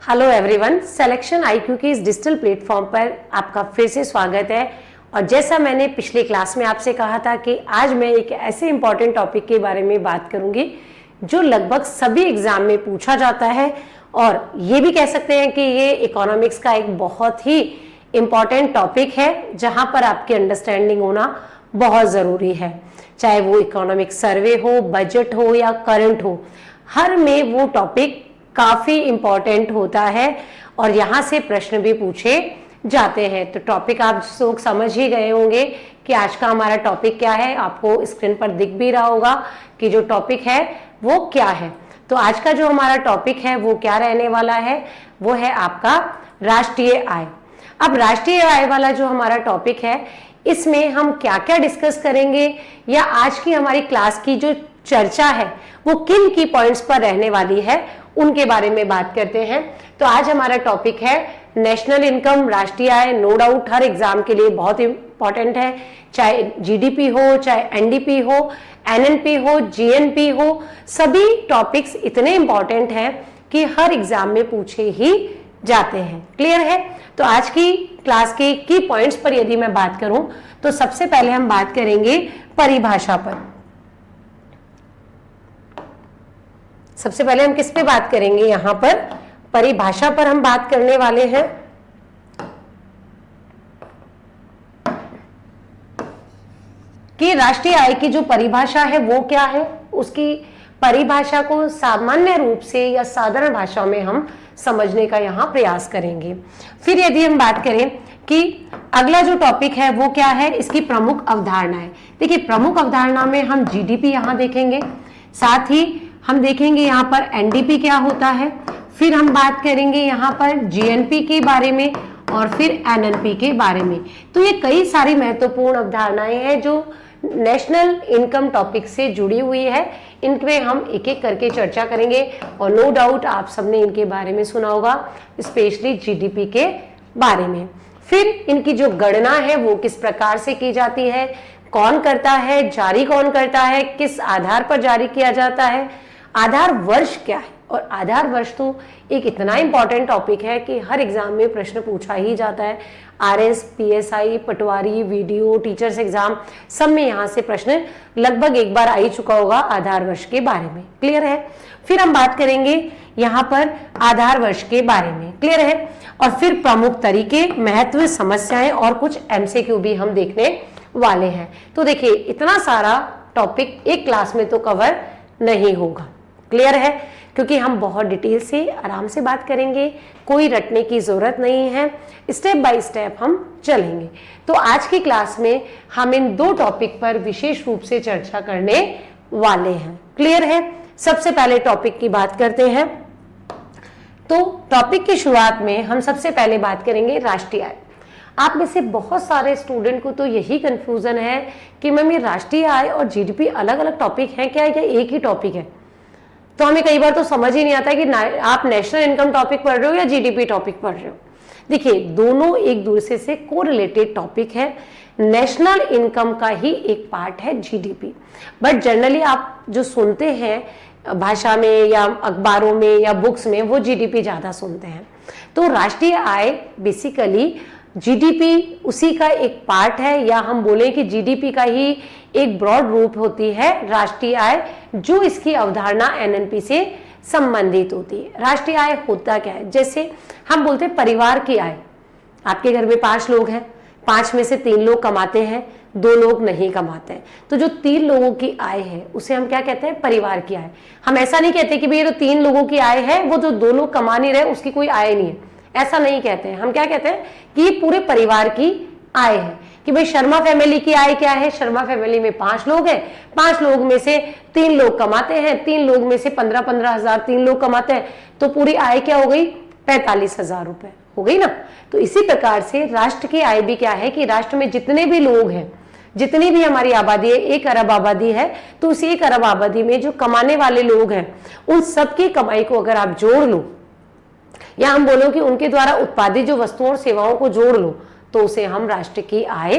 Hello everyone, selection IQ के इस digital platform पर आपका फिर से स्वागत है। और जैसा मैंने पिछली क्लास में आपसे कहा था कि आज मैं एक ऐसे इम्पॉर्टेंट टॉपिक के बारे में बात करूंगी जो लगभग सभी एग्जाम में पूछा जाता है और ये भी कह सकते हैं कि ये इकोनॉमिक्स का एक बहुत ही इम्पॉर्टेंट टॉपिक है जहां पर आपकी अंडरस्टैंडिंग होना बहुत ज़रूरी है। चाहे वो इकोनॉमिक सर्वे हो, बजट हो या करंट हो, हर में वो टॉपिक काफ़ी इम्पॉर्टेंट होता है और यहाँ से प्रश्न भी पूछे जाते हैं। तो टॉपिक आप लोग समझ ही गए होंगे कि आज का हमारा टॉपिक क्या है। आपको स्क्रीन पर दिख भी रहा होगा कि जो टॉपिक है वो क्या है। तो आज का जो हमारा टॉपिक है वो क्या रहने वाला है, वो है आपका राष्ट्रीय आय। अब राष्ट्रीय आय वाला जो हमारा टॉपिक है, इसमें हम क्या क्या डिस्कस करेंगे या आज की हमारी क्लास की जो चर्चा है वो किन की पॉइंट्स पर रहने वाली है, उनके बारे में बात करते हैं। तो आज हमारा टॉपिक है नेशनल इनकम, राष्ट्रीय आय। नो डाउट हर एग्जाम के लिए बहुत इंपॉर्टेंट है, चाहे जीडीपी हो, चाहे एनडीपी हो, एनएनपी हो, जीएनपी हो, सभी टॉपिक्स इतने इंपॉर्टेंट हैं कि हर एग्जाम में पूछे ही जाते हैं। क्लियर है? तो आज की क्लास के की पॉइंट्स पर यदि मैं बात करूं तो सबसे पहले हम बात करेंगे परिभाषा पर। सबसे पहले हम किस पे बात करेंगे? यहां पर परिभाषा पर हम बात करने वाले हैं। कि राष्ट्रीय आय की जो परिभाषा है वो क्या है, उसकी परिभाषा को सामान्य रूप से या साधारण भाषा में हम समझने का यहाँ प्रयास करेंगे। फिर यदि हम बात करें कि अगला जो टॉपिक है वो क्या है, इसकी प्रमुख अवधारणाएं। देखिए, प्रमुख अवधारणा में हम जीडीपी यहाँ देखेंगे, साथ ही हम देखेंगे यहाँ पर एनडीपी क्या होता है, फिर हम बात करेंगे यहाँ पर जीएनपी के बारे में और फिर एनएनपी के बारे में। तो ये कई सारी महत्वपूर्ण अवधारणाएं हैं जो नेशनल इनकम टॉपिक से जुड़ी हुई है। इनमें हम एक एक करके चर्चा करेंगे और नो डाउट आप सबने इनके बारे में सुना होगा, स्पेशली जीडीपी के बारे में। फिर इनकी जो गणना है वो किस प्रकार से की जाती है, कौन करता है, जारी कौन करता है, किस आधार पर जारी किया जाता है, आधार वर्ष क्या है। और आधार वर्ष तो एक इतना इंपॉर्टेंट टॉपिक है कि हर एग्जाम में प्रश्न पूछा ही जाता है। आरएस, पीएसआई, पटवारी, वीडियो, टीचर्स एग्जाम, सब में यहाँ से प्रश्न लगभग एक बार आ ही चुका होगा आधार वर्ष के बारे में। क्लियर है? फिर हम बात करेंगे यहाँ पर आधार वर्ष के बारे में। क्लियर है? और फिर प्रमुख तरीके, महत्व, समस्याएं और कुछ एमसीक्यू भी हम देखने वाले हैं। तो देखिए, इतना सारा टॉपिक एक क्लास में तो कवर नहीं होगा। क्लियर है? क्योंकि हम बहुत डिटेल से आराम से बात करेंगे, कोई रटने की जरूरत नहीं है, स्टेप बाय स्टेप हम चलेंगे। तो आज की क्लास में हम इन दो टॉपिक पर विशेष रूप से चर्चा करने वाले हैं। क्लियर है? सबसे पहले टॉपिक की बात करते हैं। तो टॉपिक की शुरुआत में हम सबसे पहले बात करेंगे राष्ट्रीय आय। आप में से बहुत सारे स्टूडेंट को तो यही कंफ्यूजन है कि मैम ये राष्ट्रीय आय और जीडीपी अलग अलग टॉपिक हैं क्या, या एक ही टॉपिक है? तो हमें कई बार तो समझ ही नहीं आता कि आप नेशनल इनकम टॉपिक पढ़ रहे हो या जीडीपी टॉपिक पढ़ रहे हो। देखिए, दोनों एक दूसरे से कोरिलेटेड टॉपिक है। नेशनल इनकम का ही एक पार्ट है जीडीपी, बट जनरली आप जो सुनते हैं भाषा में या अखबारों में या बुक्स में, वो जीडीपी ज़्यादा सुनते हैं। तो राष्ट्रीय आय बेसिकली जीडीपी उसी का एक पार्ट है, या हम बोलें कि जीडीपी का ही एक ब्रॉड रूप होती है राष्ट्रीय आय, जो इसकी अवधारणा एनएनपी से संबंधित होती है। राष्ट्रीय आय होता क्या है? जैसे हम बोलते हैं परिवार की आय। आपके घर में 5 लोग हैं, 5 में से 3 लोग कमाते हैं, 2 लोग नहीं कमाते हैं। तो जो 3 लोगों की आय है उसे हम क्या कहते हैं? परिवार की आय। हम ऐसा नहीं कहते कि भाई ये तो 3 लोगों की आय है, वो जो 2 लोग कमा नहीं रहे उसकी कोई आय नहीं है, ऐसा नहीं कहते हैं। हम क्या कहते हैं कि ये पूरे परिवार की आय है। कि भाई शर्मा फैमिली की आय क्या है? शर्मा फैमिली में 5 लोग हैं, 5 लोग में से 3 लोग कमाते हैं, 3 लोग में से 15-15 हजार 3 लोग कमाते हैं, तो पूरी आय क्या हो गई? 45,000 रुपए हो गई ना। तो इसी प्रकार से राष्ट्र की आय भी क्या है कि राष्ट्र में जितने भी लोग हैं, जितनी भी हमारी आबादी है, 1 अरब आबादी है, तो उस 1 अरब आबादी में जो कमाने वाले लोग हैं उन सबकी कमाई को अगर आप जोड़ लो, या हम बोलो कि उनके द्वारा उत्पादित जो वस्तुओं और सेवाओं को जोड़ लो, तो उसे हम राष्ट्र की आय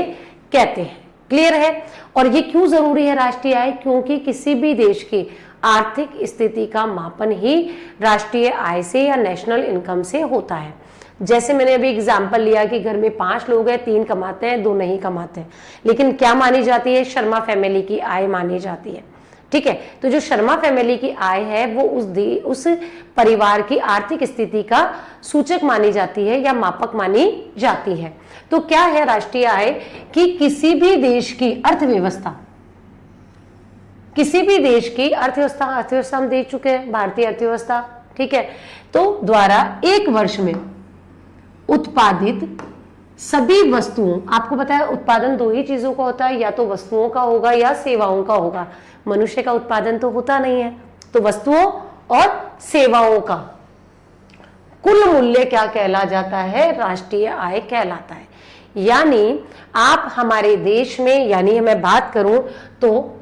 कहते हैं। क्लियर है। और ये क्यों जरूरी है राष्ट्रीय आय? क्योंकि किसी भी देश की आर्थिक स्थिति का मापन ही राष्ट्रीय आय से या नेशनल इनकम से होता है। जैसे मैंने अभी एग्जाम्पल लिया कि घर में 5 लोग हैं, 3 कमाते हैं, 2 नहीं कमाते हैं, लेकिन क्या मानी जाती है? शर्मा फैमिली की आय मानी जाती है। ठीक है, तो जो शर्मा फैमिली की आय है वो उस परिवार की आर्थिक स्थिति का सूचक मानी जाती है या मापक मानी जाती है। तो क्या है राष्ट्रीय आय? कि किसी भी देश की अर्थव्यवस्था, किसी भी देश की अर्थव्यवस्था हम देख चुके हैं, भारतीय अर्थव्यवस्था, ठीक है, तो द्वारा एक वर्ष में उत्पादित सभी वस्तुओं, आपको पता है उत्पादन 2 ही चीजों का होता है, या तो वस्तुओं का होगा या सेवाओं का होगा। मनुष्य का उत्पादन तो होता नहीं है, तो वस्तुओं और सेवाओं का कुल मूल्य क्या कहला जाता है? राष्ट्रीय आय कहलाता है। यानी आप हमारे देश में, यानी मैं बात करूं तो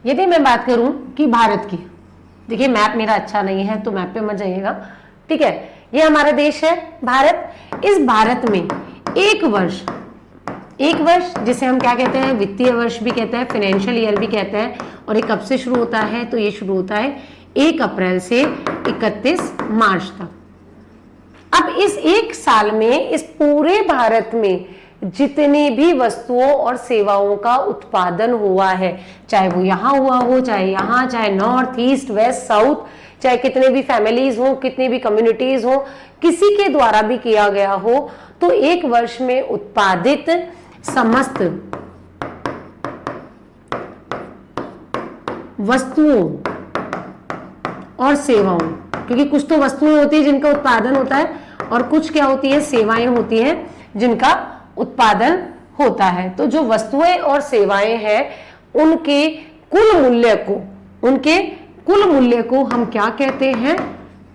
यदि मैं बात करूं कि भारत की, देखिए मैप मेरा अच्छा नहीं है तो मैप पे मत जाइएगा, ठीक है, ये हमारा देश है भारत। इस भारत में एक वर्ष जिसे हम क्या कहते हैं? वित्तीय वर्ष भी कहते हैं, फाइनेंशियल ईयर भी कहते हैं। और ये कब से शुरू होता है? तो ये शुरू होता है 1 अप्रैल से 31 मार्च तक। अब इस एक साल में इस पूरे भारत में जितनी भी वस्तुओं और सेवाओं का उत्पादन हुआ है, चाहे वो यहाँ हुआ हो, चाहे यहाँ, चाहे नॉर्थ, ईस्ट, वेस्ट, साउथ, चाहे कितने भी फैमिलीज हो, कितनी भी कम्युनिटीज हो, किसी के द्वारा भी किया गया हो, तो एक वर्ष में उत्पादित समस्त वस्तुओं और सेवाओं, क्योंकि कुछ तो वस्तुएं होती है जिनका उत्पादन होता है और कुछ क्या होती है? सेवाएं होती हैं जिनका उत्पादन होता है। तो जो वस्तुएं और सेवाएं हैं उनके कुल मूल्य को हम क्या कहते हैं?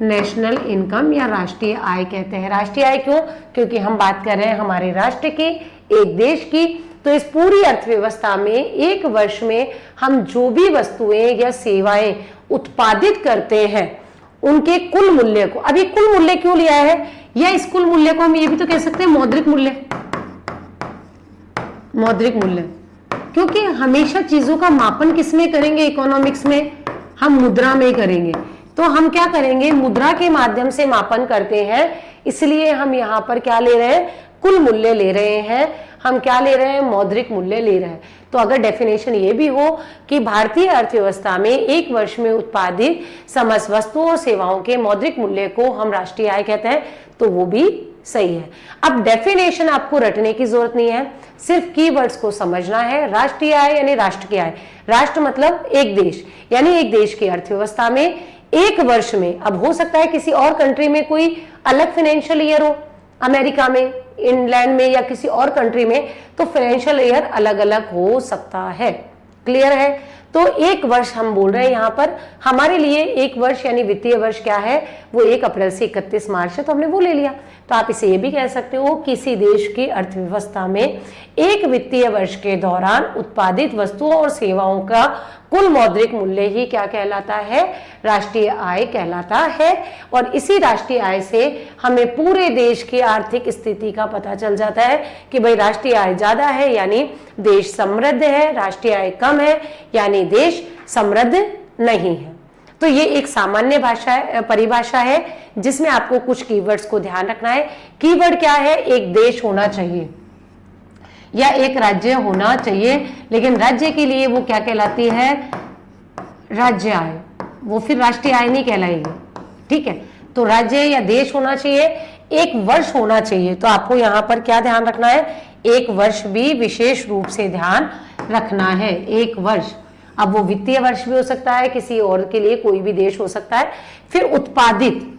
नेशनल इनकम या राष्ट्रीय आय कहते हैं। राष्ट्रीय आय क्यों? क्योंकि हम बात कर रहे हैं हमारे राष्ट्र की, एक देश की। तो इस पूरी अर्थव्यवस्था में एक वर्ष में हम जो भी वस्तुएं या सेवाएं उत्पादित करते हैं उनके कुल मूल्य को, अब ये कुल मूल्य क्यों लिया है? या इस कुल मूल्य को हम ये भी तो कह सकते हैं मौद्रिक मूल्य, क्योंकि हमेशा चीजों का मापन किसमें करेंगे? इकोनॉमिक्स में हम मुद्रा में करेंगे। तो हम क्या करेंगे? मुद्रा के माध्यम से मापन करते हैं, इसलिए हम यहाँ पर क्या ले रहे हैं? कुल मूल्य ले रहे हैं। हम क्या ले रहे हैं? मौद्रिक मूल्य ले रहे हैं। तो अगर डेफिनेशन ये भी हो कि भारतीय अर्थव्यवस्था में एक वर्ष में उत्पादित समस्त वस्तुओं और सेवाओं के मौद्रिक मूल्य को हम राष्ट्रीय आय कहते हैं, तो वो भी सही है। अब डेफिनेशन आपको रटने की जरूरत नहीं है, सिर्फ कीवर्ड्स को समझना है। राष्ट्रीय आय यानी राष्ट्र की आय, राष्ट्र मतलब एक देश, यानी एक देश की अर्थव्यवस्था में एक वर्ष में, अब हो सकता है किसी और कंट्री में कोई अलग फाइनेंशियल ईयर हो, अमेरिका में, इंग्लैंड में या किसी और कंट्री में, तो फाइनेंशियल ईयर अलग अलग हो सकता है। क्लियर है? तो एक वर्ष हम बोल रहे हैं यहाँ पर, हमारे लिए एक वर्ष यानी वित्तीय वर्ष क्या है? वो 1 अप्रैल से 31 मार्च है, तो हमने वो ले लिया। तो आप इसे ये भी कह सकते हो किसी देश की अर्थव्यवस्था में एक वित्तीय वर्ष के दौरान उत्पादित वस्तुओं और सेवाओं का कुल मौद्रिक मूल्य ही क्या कहलाता है? राष्ट्रीय आय कहलाता है। और इसी राष्ट्रीय आय से हमें पूरे देश की आर्थिक स्थिति का पता चल जाता है कि भाई राष्ट्रीय आय ज्यादा है यानी देश समृद्ध है, राष्ट्रीय आय कम है यानी देश समृद्ध नहीं है। तो ये एक सामान्य परिभाषा है जिसमें आपको कुछ कीवर्ड्स को ध्यान रखना है। कीवर्ड क्या है? एक देश होना चाहिए या एक राज्य होना चाहिए, लेकिन राज्य के लिए वो क्या कहलाती है? राज्य आय, वो फिर राष्ट्रीय आय नहीं कहलाएगी। ठीक है, तो राज्य या देश होना चाहिए, एक वर्ष होना चाहिए। तो आपको यहाँ पर क्या ध्यान रखना है? एक वर्ष भी विशेष रूप से ध्यान रखना है। एक वर्ष, अब वो वित्तीय वर्ष भी हो सकता है, किसी और के लिए कोई भी देश हो सकता है। फिर उत्पादित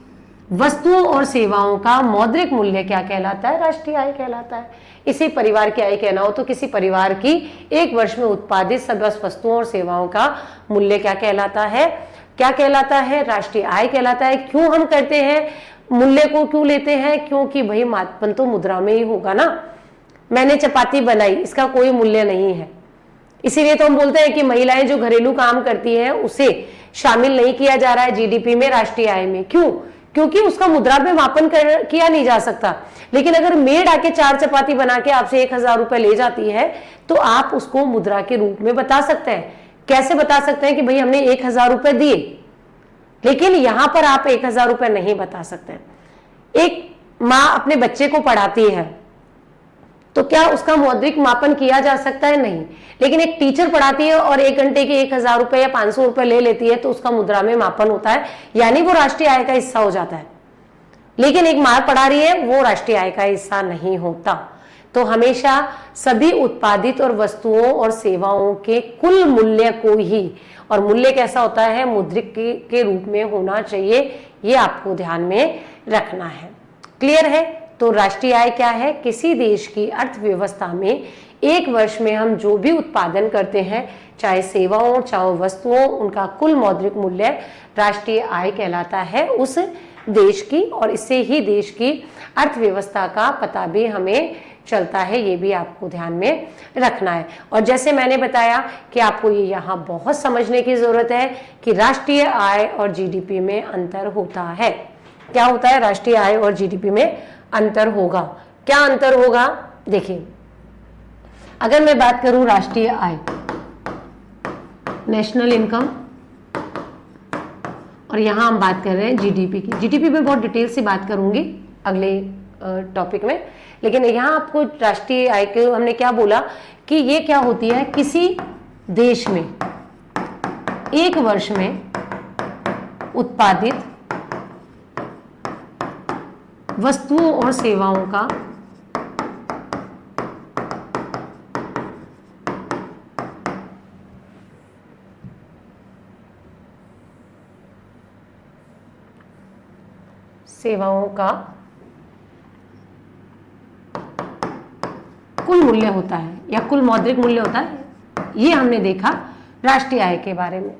वस्तुओं और सेवाओं का मौद्रिक मूल्य क्या कहलाता है? राष्ट्रीय आय कहलाता है। इसी परिवार की आय कहना हो तो किसी परिवार की एक वर्ष में उत्पादित समस्त वस्तुओं और सेवाओं का मूल्य क्या कहलाता है? क्या कहलाता है? राष्ट्रीय आय कहलाता है। क्यों हम करते हैं? मूल्य को क्यों लेते हैं? क्योंकि भाई मापन तो मुद्रा में ही होगा ना। मैंने चपाती बनाई, इसका कोई मूल्य नहीं है, इसीलिए तो हम बोलते हैं कि महिलाएं जो घरेलू काम करती हैं उसे शामिल नहीं किया जा रहा है जीडीपी में, राष्ट्रीय आय में। क्यों? क्योंकि उसका मुद्रा में मापन किया नहीं जा सकता। लेकिन अगर मेड आके 4 चपाती बना के आपसे 1000 रुपए ले जाती है तो आप उसको मुद्रा के रूप में बता सकते हैं। कैसे बता सकते हैं कि भाई हमने 1000 रुपए दिए, लेकिन यहां पर आप 1000 रुपए नहीं बता सकते। एक माँ अपने बच्चे को पढ़ाती है तो क्या उसका मौद्रिक मापन किया जा सकता है? नहीं। लेकिन एक टीचर पढ़ाती है और 1 घंटे के 1000 रुपए या 500 रुपए ले लेती है तो उसका मुद्रा में मापन होता है, यानी वो राष्ट्रीय आय का हिस्सा हो जाता है। लेकिन एक माँ पढ़ा रही है, वो राष्ट्रीय आय का हिस्सा नहीं होता। तो हमेशा सभी उत्पादित और वस्तुओं और सेवाओं के कुल मूल्य को ही, और मूल्य कैसा होता है? मुद्रिक के रूप में होना चाहिए, ये आपको ध्यान में रखना है। क्लियर है? तो राष्ट्रीय आय क्या है? किसी देश की अर्थव्यवस्था में एक वर्ष में हम जो भी उत्पादन करते हैं, चाहे सेवाओं चाहे वस्तुओं, उनका कुल मौद्रिक मूल्य राष्ट्रीय आय कहलाता है उस देश की, और इससे ही देश की अर्थव्यवस्था का पता भी हमें चलता है। ये भी आपको ध्यान में रखना है। और जैसे मैंने बताया कि आपको ये यहाँ बहुत समझने की जरूरत है कि राष्ट्रीय आय और जीडीपी में अंतर होता है। क्या होता है? राष्ट्रीय आय और जीडीपी में अंतर होगा। क्या अंतर होगा? देखिए, अगर मैं बात करूं राष्ट्रीय आय, नेशनल इनकम, और यहां हम बात कर रहे हैं जीडीपी की। जीडीपी में बहुत डिटेल से बात करूंगी अगले टॉपिक में, लेकिन यहां आपको राष्ट्रीय आय के हमने क्या बोला कि ये क्या होती है? किसी देश में एक वर्ष में उत्पादित वस्तुओं और सेवाओं का कुल मूल्य होता है या कुल मौद्रिक मूल्य होता है। ये हमने देखा राष्ट्रीय आय के बारे में।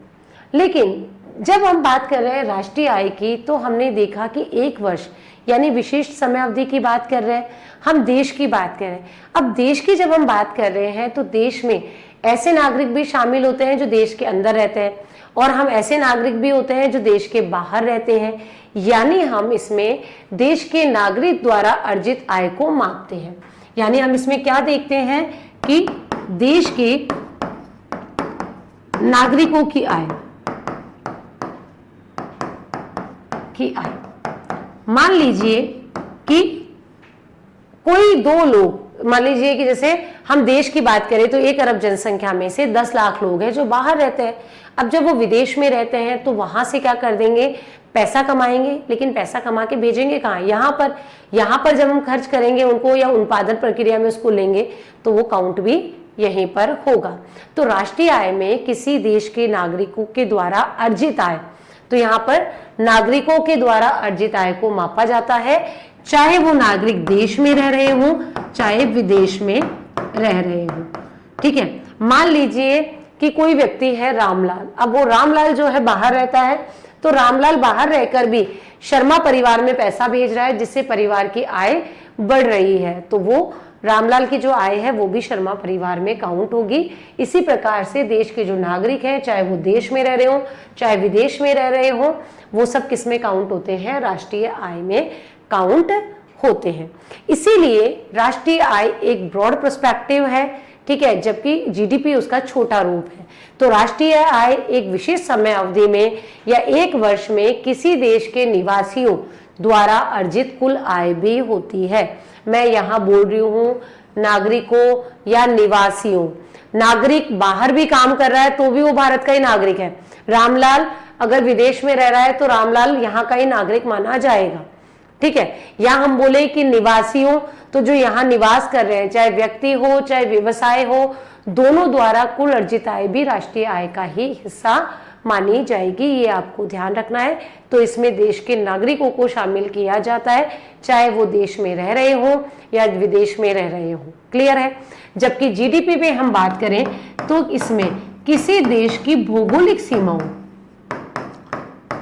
लेकिन जब हम बात कर रहे हैं राष्ट्रीय आय की, तो हमने देखा कि एक वर्ष यानी विशिष्ट समय अवधि की बात कर रहे हैं, हम देश की बात कर रहे हैं। अब देश की जब हम बात कर रहे हैं तो देश में ऐसे नागरिक भी शामिल होते हैं जो देश के अंदर रहते हैं, और हम ऐसे नागरिक भी होते हैं जो देश के बाहर रहते हैं। यानी हम इसमें देश के नागरिक द्वारा अर्जित आय को मापते हैं। यानी हम इसमें क्या देखते हैं कि देश के नागरिकों की आय मान लीजिए कि कोई 2 लोग, मान लीजिए कि जैसे हम देश की बात करें तो 1 अरब जनसंख्या में से 10 लाख लोग हैं जो बाहर रहते हैं। अब जब वो विदेश में रहते हैं तो वहां से क्या कर देंगे? पैसा कमाएंगे, लेकिन पैसा कमा के भेजेंगे कहाँ? यहाँ पर जब हम खर्च करेंगे उनको या उत्पादन प्रक्रिया में उसको लेंगे तो वो काउंट भी यहीं पर होगा। तो राष्ट्रीय आय में किसी देश के नागरिकों के द्वारा अर्जित आय, तो यहाँ पर नागरिकों के द्वारा अर्जित आय को मापा जाता है, चाहे वो नागरिक देश में रह रहे हों चाहे विदेश में रह रहे हों। ठीक है, मान लीजिए कि कोई व्यक्ति है रामलाल। अब वो रामलाल जो है बाहर रहता है, तो रामलाल बाहर रहकर भी शर्मा परिवार में पैसा भेज रहा है, जिससे परिवार की आय बढ़ रही है। तो वो रामलाल की जो आय है वो भी शर्मा परिवार में काउंट होगी। इसी प्रकार से देश के जो नागरिक हैं, चाहे वो देश में रह रहे हो चाहे विदेश में रह रहे हो, वो सब किस में काउंट होते हैं? राष्ट्रीय आय में काउंट होते हैं। इसीलिए राष्ट्रीय आय एक ब्रॉड पर्सपेक्टिव है, ठीक है, जबकि जीडीपी उसका छोटा रूप है। तो राष्ट्रीय आय एक विशेष समय अवधि में या एक वर्ष में किसी देश के निवासियों द्वारा अर्जित कुल आय भी होती है। मैं यहाँ बोल रही हूँ नागरिकों या निवासियों। नागरिक बाहर भी काम कर रहा है तो भी वो भारत का ही नागरिक है। रामलाल अगर विदेश में रह रहा है तो रामलाल यहाँ का ही नागरिक माना जाएगा। ठीक है, या हम बोले कि निवासियों, तो जो यहाँ निवास कर रहे हैं, चाहे व्यक्ति हो चाहे व्यवसाय हो, दोनों द्वारा कुल अर्जित आय भी राष्ट्रीय आय का ही हिस्सा मानी जाएगी। ये आपको ध्यान रखना है। तो इसमें देश के नागरिकों को शामिल किया जाता है, चाहे वो देश में रह रहे हो या विदेश में रह रहे हो। क्लियर है? जबकि जीडीपी पे हम बात करें तो इसमें किसी देश की भौगोलिक सीमाओं,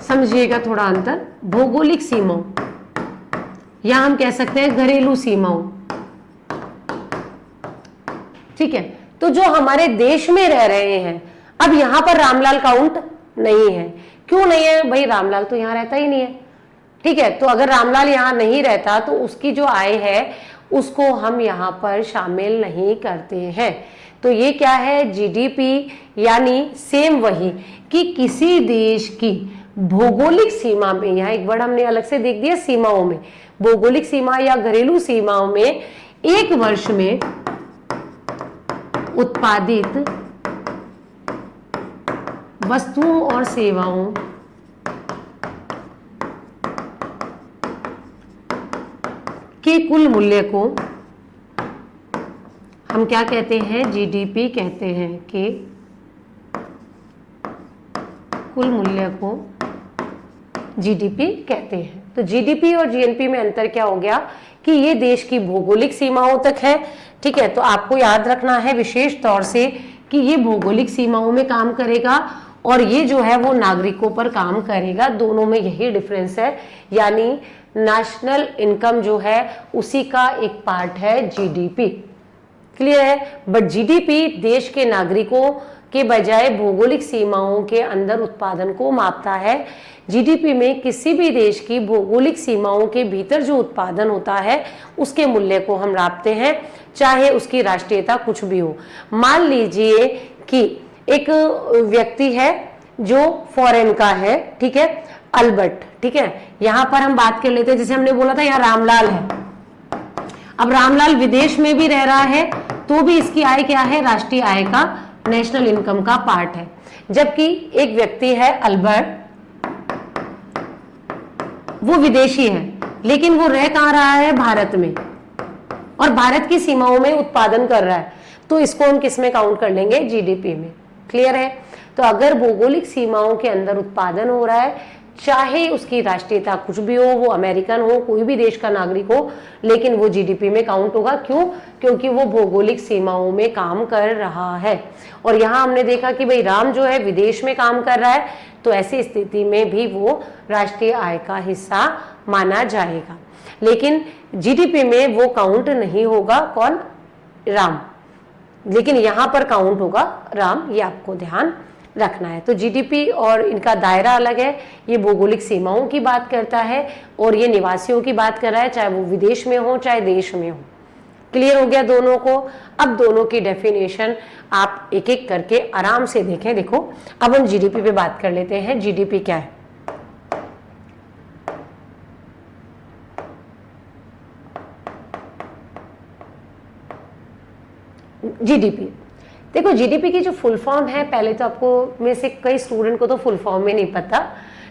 समझिएगा थोड़ा अंतर, भौगोलिक सीमाओं या हम कह सकते हैं घरेलू सीमाओं। ठीक है, तो जो हमारे देश में रह रहे हैं, अब यहां पर रामलाल काउंट नहीं है। क्यों नहीं है भाई? रामलाल तो यहां रहता ही नहीं है। ठीक है, तो अगर रामलाल यहां नहीं रहता तो उसकी जो आय है उसको हम यहां पर शामिल नहीं करते हैं। तो ये क्या है? जीडीपी, यानी सेम वही कि किसी देश की भौगोलिक सीमा में, यहाँ एक वर्ड हमने अलग से देख दिया, सीमाओं में, भौगोलिक सीमा या घरेलू सीमाओं में एक वर्ष में उत्पादित वस्तुओं और सेवाओं के कुल मूल्य को हम क्या कहते हैं? जीडीपी कहते हैं। कि कुल मूल्य को जीडीपी कहते हैं। तो जीडीपी और जीएनपी में अंतर क्या हो गया कि ये देश की भौगोलिक सीमाओं तक है। ठीक है, तो आपको याद रखना है विशेष तौर से कि ये भौगोलिक सीमाओं में काम करेगा और ये जो है वो नागरिकों पर काम करेगा। दोनों में यही डिफरेंस है, यानी नेशनल इनकम जो है उसी का एक पार्ट है जीडीपी। क्लियर है? बट जीडीपी देश के नागरिकों के बजाय भौगोलिक सीमाओं के अंदर उत्पादन को मापता है। जीडीपी में किसी भी देश की भौगोलिक सीमाओं के भीतर जो उत्पादन होता है उसके मूल्य को हम नापते हैं, चाहे उसकी राष्ट्रीयता कुछ भी हो। मान लीजिए कि एक व्यक्ति है जो फॉरेन का है, ठीक है, अल्बर्ट। ठीक है, यहां पर हम बात कर लेते हैं, जैसे हमने बोला था यहाँ रामलाल है। अब रामलाल विदेश में भी रह रहा है तो भी इसकी आय क्या है? राष्ट्रीय आय का, नेशनल इनकम का पार्ट है। जबकि एक व्यक्ति है अल्बर्ट, वो विदेशी है लेकिन वो रह कहां रहा है? भारत में, और भारत की सीमाओं में उत्पादन कर रहा है, तो इसको हम किस में काउंट कर लेंगे? जीडीपी में। क्लियर है? तो अगर भौगोलिक सीमाओं के अंदर उत्पादन हो रहा है, चाहे उसकी राष्ट्रीयता कुछ भी हो, वो अमेरिकन हो, कोई भी देश का नागरिक हो, लेकिन वो जीडीपी में काउंट होगा। क्यों? क्योंकि वो भौगोलिक सीमाओं में काम कर रहा है। और यहाँ हमने देखा कि भाई राम जो है विदेश में काम कर रहा है, तो ऐसी स्थिति में भी वो राष्ट्रीय आय का हिस्सा माना जाएगा। लेकिन जीडीपी में वो काउंट नहीं होगा। कौन? राम। लेकिन यहाँ पर काउंट होगा राम, ये आपको ध्यान रखना है। तो जीडीपी और इनका दायरा अलग है। ये भौगोलिक सीमाओं की बात करता है और ये निवासियों की बात कर रहा है, चाहे वो विदेश में हो चाहे देश में हो। क्लियर हो गया दोनों को? अब दोनों की डेफिनेशन आप एक एक करके आराम से देखें। देखो, अब हम जीडीपी पे बात कर लेते हैं। जीडीपी क्या है? जीडीपी, देखो जीडीपी की जो फुल फॉर्म है, पहले तो आपको में से कई स्टूडेंट को तो फुल फॉर्म में नहीं पता।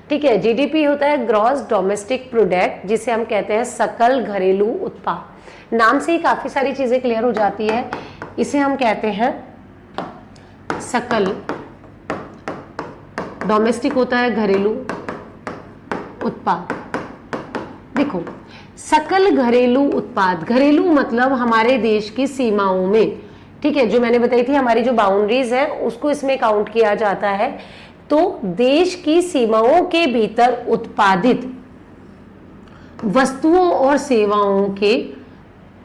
ठीक है, जीडीपी होता है ग्रॉस डोमेस्टिक प्रोडक्ट, जिसे हम कहते हैं सकल घरेलू उत्पाद। नाम से ही काफी सारी चीजें क्लियर हो जाती है। इसे हम कहते हैं सकल, डोमेस्टिक होता है घरेलू उत्पाद। देखो, सकल घरेलू उत्पाद, घरेलू मतलब हमारे देश की सीमाओं में, ठीक है, जो मैंने बताई थी हमारी जो बाउंड्रीज है उसको इसमें काउंट किया जाता है। तो देश की सीमाओं के भीतर उत्पादित वस्तुओं और सेवाओं के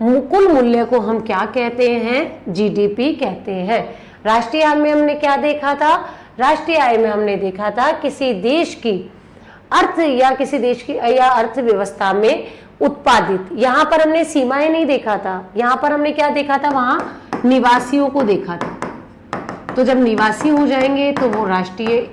कुल मूल्य को हम क्या कहते हैं? जीडीपी कहते हैं। राष्ट्रीय आय में हमने क्या देखा था? राष्ट्रीय आय में हमने देखा था किसी देश की अर्थ या किसी देश की या अर्थव्यवस्था में उत्पादित। यहां पर हमने सीमाएं नहीं देखा था, यहां पर हमने क्या देखा था? वहां निवासियों को देखा था। तो जब निवासी हो जाएंगे तो वो राष्ट्रीय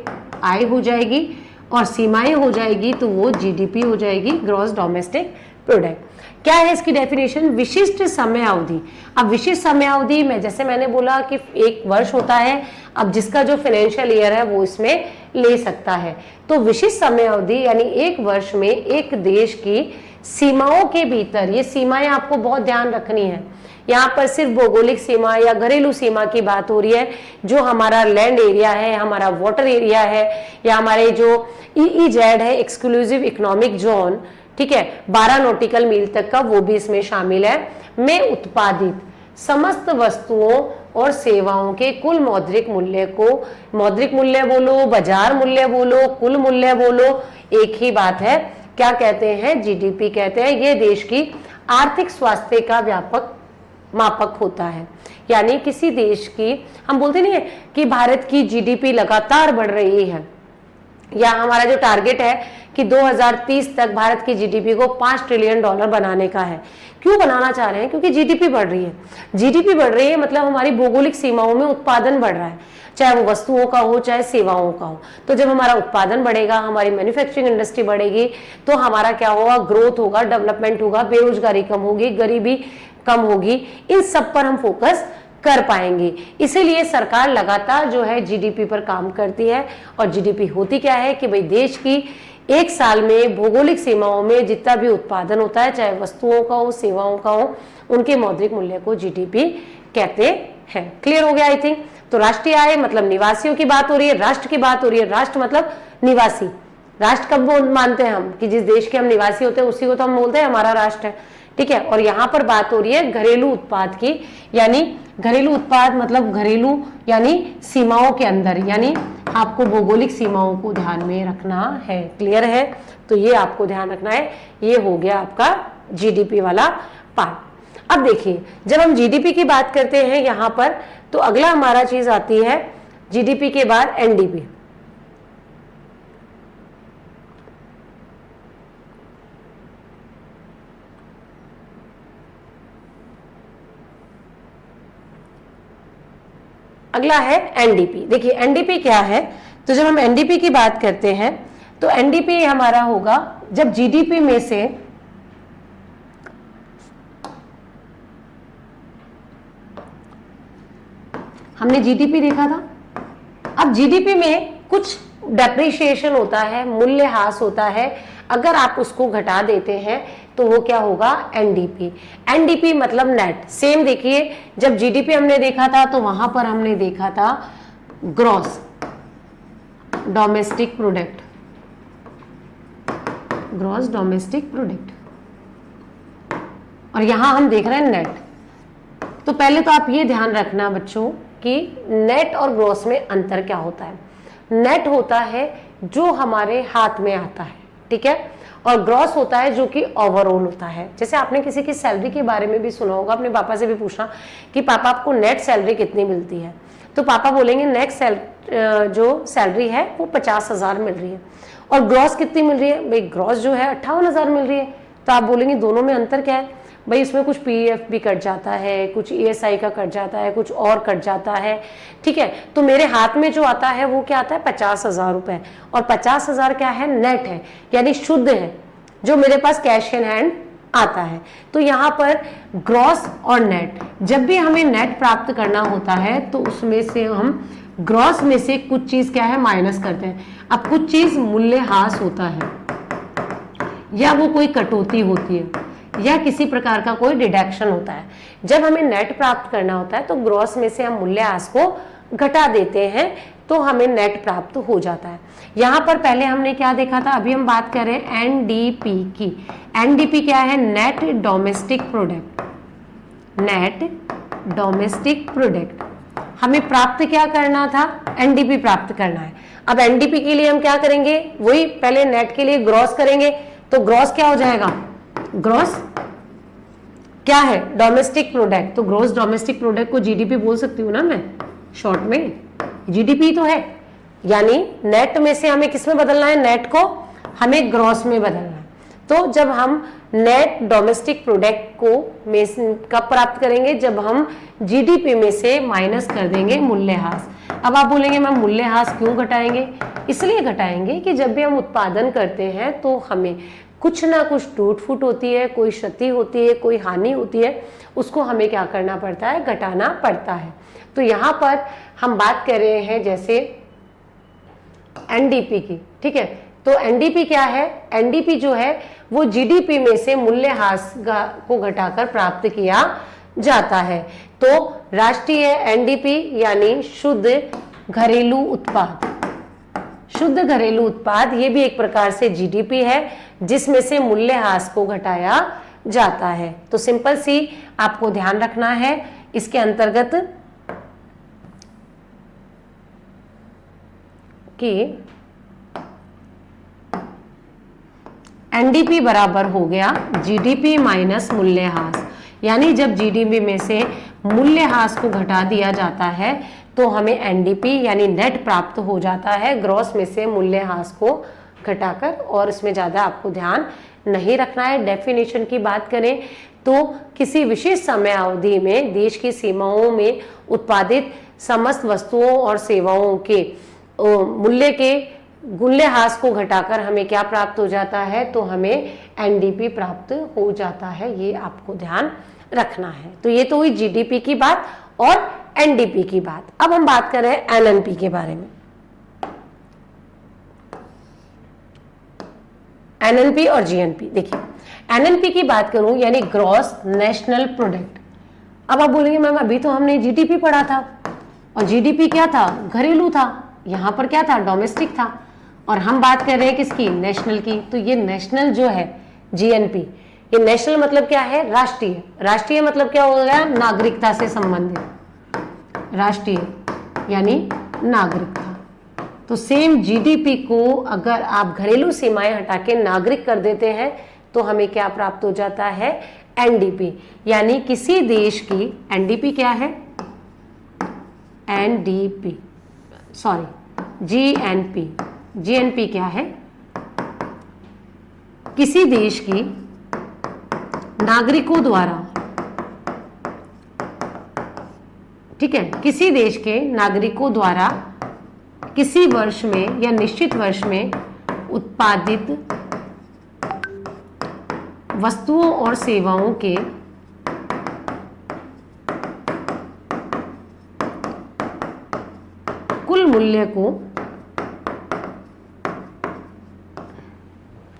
आय हो जाएगी और सीमाएं हो जाएगी तो वो जीडीपी हो जाएगी, ग्रॉस डोमेस्टिक प्रोडक्ट। क्या है इसकी डेफिनेशन? विशिष्ट समय अवधि। अब विशिष्ट समय अवधि में जैसे मैंने बोला कि एक वर्ष होता है, अब जिसका जो फाइनेंशियल ईयर है वो इसमें ले सकता है। तो विशिष्ट समय अवधि यानी एक वर्ष में एक देश की सीमाओं के भीतर, ये सीमाएं आपको बहुत ध्यान रखनी है। यहाँ पर सिर्फ भौगोलिक सीमा या घरेलू सीमा की बात हो रही है, जो हमारा लैंड एरिया है, हमारा वाटर एरिया है, या हमारे जो EEZ है, एक्सक्लूसिव इकोनॉमिक जोन, ठीक है, 12 नॉटिकल मील तक का, वो भी इसमें शामिल है, में उत्पादित समस्त वस्तुओं और सेवाओं के कुल मौद्रिक मूल्य को, मौद्रिक मूल्य बोलो, बाजार मूल्य बोलो, कुल मूल्य बोलो, एक ही बात है, क्या कहते हैं, जीडीपी कहते हैं। ये देश की आर्थिक स्वास्थ्य का व्यापक मापक होता है। यानी किसी देश की, हम बोलते नहीं है कि भारत की जीडीपी लगातार बढ़ रही है, या हमारा जो टारगेट है कि 2030 तक भारत की जीडीपी को $5 ट्रिलियन बनाने का है। क्यों बनाना चाह रहे हैं? क्योंकि जीडीपी बढ़ रही है। जीडीपी बढ़ रही है मतलब हमारी भौगोलिक सीमाओं में उत्पादन बढ़ रहा है, चाहे वो वस्तुओं का हो चाहे सेवाओं का हो। तो जब हमारा उत्पादन बढ़ेगा, हमारी मैन्युफैक्चरिंग इंडस्ट्री बढ़ेगी, तो हमारा क्या होगा, ग्रोथ होगा, डेवलपमेंट होगा, बेरोजगारी कम होगी, गरीबी कम होगी। इन सब पर हम फोकस कर पाएंगे। इसीलिए सरकार लगातार जो है जीडीपी पर काम करती है। और जीडीपी होती क्या है कि भाई देश की एक साल में भौगोलिक सीमाओं में जितना भी उत्पादन होता है, चाहे वस्तुओं का हो सेवाओं का हो, उनके मौद्रिक मूल्य को जीडीपी कहते हैं। क्लियर हो गया आई थिंक। तो राष्ट्रीय आय मतलब निवासियों की बात हो रही है, राष्ट्र की बात हो रही है। राष्ट्र मतलब निवासी। राष्ट्र कब मानते हैं हम कि जिस देश के हम निवासी होते हैं उसी को तो हम बोलते हैं हमारा राष्ट्र है, ठीक है। और यहाँ पर बात हो रही है घरेलू उत्पाद की, यानी घरेलू उत्पाद मतलब घरेलू यानी सीमाओं के अंदर, यानी आपको भौगोलिक सीमाओं को ध्यान में रखना है। क्लियर है? तो ये आपको ध्यान रखना है। ये हो गया आपका जीडीपी वाला पार्ट। अब देखिए, जब हम जीडीपी की बात करते हैं यहाँ पर, तो अगला हमारा चीज आती है जीडीपी के बाद एनडीपी। अगला है एनडीपी। देखिए एनडीपी क्या है, तो जब हम एनडीपी की बात करते हैं तो एनडीपी हमारा होगा जब जीडीपी में से हमने जीडीपी देखा था। अब जीडीपी में कुछ डेप्रिसिएशन होता है, मूल्यह्रास होता है। अगर आप उसको घटा देते हैं तो वो क्या होगा, एनडीपी। एनडीपी मतलब नेट। सेम देखिए, जब जीडीपी हमने देखा था तो वहां पर हमने देखा था gross domestic product, gross domestic product, और यहां हम देख रहे हैं नेट। तो पहले तो आप ये ध्यान रखना बच्चों कि नेट और ग्रॉस में अंतर क्या होता है। नेट होता है जो हमारे हाथ में आता है, ठीक है, और ग्रॉस होता है जो कि ओवरऑल होता है। जैसे आपने किसी की सैलरी के बारे में भी सुना होगा, अपने पापा से भी पूछना कि पापा आपको नेट सैलरी कितनी मिलती है, तो पापा बोलेंगे नेट जो सैलरी है वो 50,000 मिल रही है। और ग्रॉस कितनी मिल रही है, भाई ग्रॉस जो है 58,000 मिल रही है। तो आप बोलेंगे दोनों में अंतर क्या है, भाई इसमें कुछ पीएफ भी कट जाता है, कुछ ईएसआई का कट जाता है, कुछ और कट जाता है, ठीक है। तो मेरे हाथ में जो आता है वो क्या आता है, 50,000 रुपए। और 50,000 क्या है, नेट है, यानी शुद्ध है, जो मेरे पास कैश इन हैंड आता है। तो यहाँ पर ग्रॉस और नेट, जब भी हमें नेट प्राप्त करना होता है तो उसमें से हम ग्रॉस में से कुछ चीज क्या है, माइनस करते हैं। अब कुछ चीज मूल्यह्रास होता है, या वो कोई कटौती होती है, या किसी प्रकार का कोई डिडक्शन होता है। जब हमें नेट प्राप्त करना होता है तो ग्रॉस में से हम मूल्यह्रास को घटा देते हैं, तो हमें नेट प्राप्त हो जाता है। यहां पर पहले हमने क्या देखा था, अभी हम बात कर रहे हैं एनडीपी की। एनडीपी क्या है, net domestic product. Net domestic product हमें प्राप्त क्या करना था, एनडीपी प्राप्त करना है। अब एनडीपी के लिए हम क्या करेंगे, वही पहले नेट के लिए ग्रॉस करेंगे। तो ग्रॉस क्या हो जाएगा, ग्रॉस क्या है, डोमेस्टिक प्रोडक्ट। तो ग्रॉस डोमेस्टिक प्रोडक्ट को जीडीपी बोल सकती हूँ ना मैं, शॉर्ट में जीडीपी तो है। यानी नेट में से हमें किस में बदलना है, नेट को हमें ग्रॉस में बदलना है। तो जब हम नेट डोमेस्टिक प्रोडक्ट को में कब प्राप्त करेंगे, जब हम जीडीपी में से माइनस कर देंगे मूल्यह्रास। अब आप बोलेंगे मैम मूल्यह्रास क्यों घटाएंगे, इसलिए घटाएंगे कि जब भी हम उत्पादन करते हैं तो हमें कुछ ना कुछ टूट फूट होती है, कोई क्षति होती है, कोई हानि होती है, उसको हमें क्या करना पड़ता है, घटाना पड़ता है। तो यहाँ पर हम बात कर रहे हैं जैसे एनडीपी की, ठीक है। तो एनडीपी क्या है, एनडीपी जो है वो जीडीपी में से मूल्यह्रास को घटाकर प्राप्त किया जाता है। तो राष्ट्रीय एनडीपी यानी शुद्ध घरेलू उत्पाद। शुद्ध घरेलू उत्पाद ये भी एक प्रकार से जीडीपी है, जिसमें से मूल्यह्रास को घटाया जाता है। तो सिंपल सी आपको ध्यान रखना है, इसके अंतर्गत कि एनडीपी बराबर हो गया जीडीपी माइनस मूल्यह्रास। यानी जब जीडीपी में से मूल्यह्रास को घटा दिया जाता है तो हमें एनडीपी यानी नेट प्राप्त हो जाता है, ग्रॉस में से मूल्यह्रास को घटाकर। और इसमें ज़्यादा आपको ध्यान नहीं रखना है। डेफिनेशन की बात करें तो किसी विशेष समय अवधि में देश की सीमाओं में उत्पादित समस्त वस्तुओं और सेवाओं के मूल्य के मूल्यह्रास को घटाकर हमें क्या प्राप्त हो जाता है, तो हमें एनडीपी प्राप्त हो जाता है। ये आपको ध्यान रखना है। तो ये तो हुई जीडीपी की बात और एनडीपी की बात। अब हम बात कर रहे हैं एनएनपी के बारे में। एनएनपी और जीएनपी, देखिए एनएनपी की बात करूं यानी ग्रॉस नेशनल प्रोडक्ट। अब आप बोलेंगे मैम अभी तो हमने जीडीपी पढ़ा था और जीडीपी क्या था, घरेलू था, यहां पर क्या था, डोमेस्टिक था, और हम बात कर रहे हैं किसकी, नेशनल की। तो ये नेशनल जो है जीएनपी, ये नेशनल मतलब क्या है, राष्ट्रीय। राष्ट्रीय मतलब क्या हो गया, नागरिकता से संबंधित, राष्ट्रीय यानी नागरिकता। तो सेम जीडीपी को अगर आप घरेलू सीमाएं हटा के नागरिक कर देते हैं तो हमें क्या प्राप्त हो जाता है, एनडीपी। यानी किसी देश की, एनडीपी क्या है, एनडीपी सॉरी जीएनपी, जीएनपी क्या है, किसी देश की नागरिकों द्वारा, ठीक है, किसी देश के नागरिकों द्वारा किसी वर्ष में या निश्चित वर्ष में उत्पादित वस्तुओं और सेवाओं के कुल मूल्य को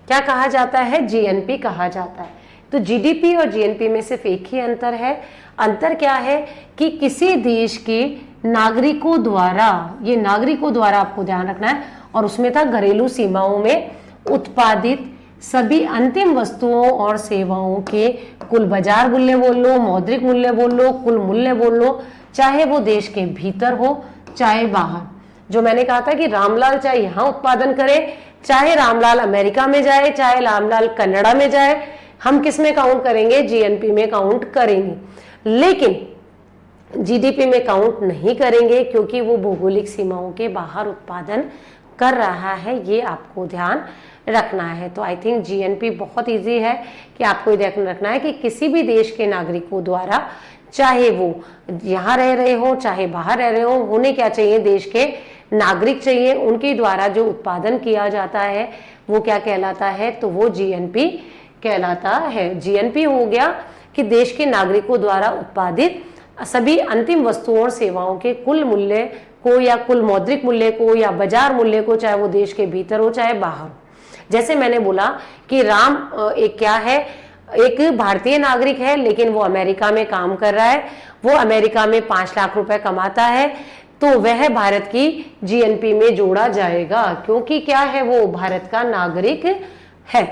क्या कहा जाता है, जीएनपी कहा जाता है। तो जीडीपी और जीएनपी में सिर्फ एक ही अंतर है। अंतर क्या है कि किसी देश के नागरिकों द्वारा, ये नागरिकों द्वारा आपको ध्यान रखना है, और उसमें था घरेलू सीमाओं में उत्पादित सभी अंतिम वस्तुओं और सेवाओं के कुल बाजार मूल्य बोल लो, मौद्रिक मूल्य बोल लो, कुल मूल्य बोल लो, चाहे वो देश के भीतर हो चाहे बाहर। जो मैंने कहा था कि रामलाल चाहे यहाँ उत्पादन करे, चाहे रामलाल अमेरिका में जाए, चाहे रामलाल कनाडा में जाए, हम किस में काउंट करेंगे, जीएनपी में काउंट करेंगे, लेकिन जीडीपी में काउंट नहीं करेंगे क्योंकि वो भौगोलिक सीमाओं के बाहर उत्पादन कर रहा है। ये आपको ध्यान रखना है। तो आई थिंक जीएनपी बहुत इजी है कि आपको ध्यान रखना है कि किसी भी देश के नागरिकों द्वारा, चाहे वो यहाँ रह रहे हो चाहे बाहर रह रहे हो, होने क्या चाहिए, देश के नागरिक चाहिए, उनके द्वारा जो उत्पादन किया जाता है वो क्या कहलाता है, तो वो जीएनपी कहलाता है। जीएनपी हो गया कि देश के नागरिकों द्वारा उत्पादित सभी अंतिम वस्तुओं और सेवाओं के कुल मूल्य को या कुल मौद्रिक मूल्य को या बाजार मूल्य को, चाहे वो देश के भीतर हो चाहे बाहर। जैसे मैंने बोला कि राम एक क्या है, एक भारतीय नागरिक है लेकिन वो अमेरिका में काम कर रहा है, वो अमेरिका में 5 लाख रुपए कमाता है, तो वह भारत की जीएनपी में जोड़ा जाएगा क्योंकि क्या है, वो भारत का नागरिक है,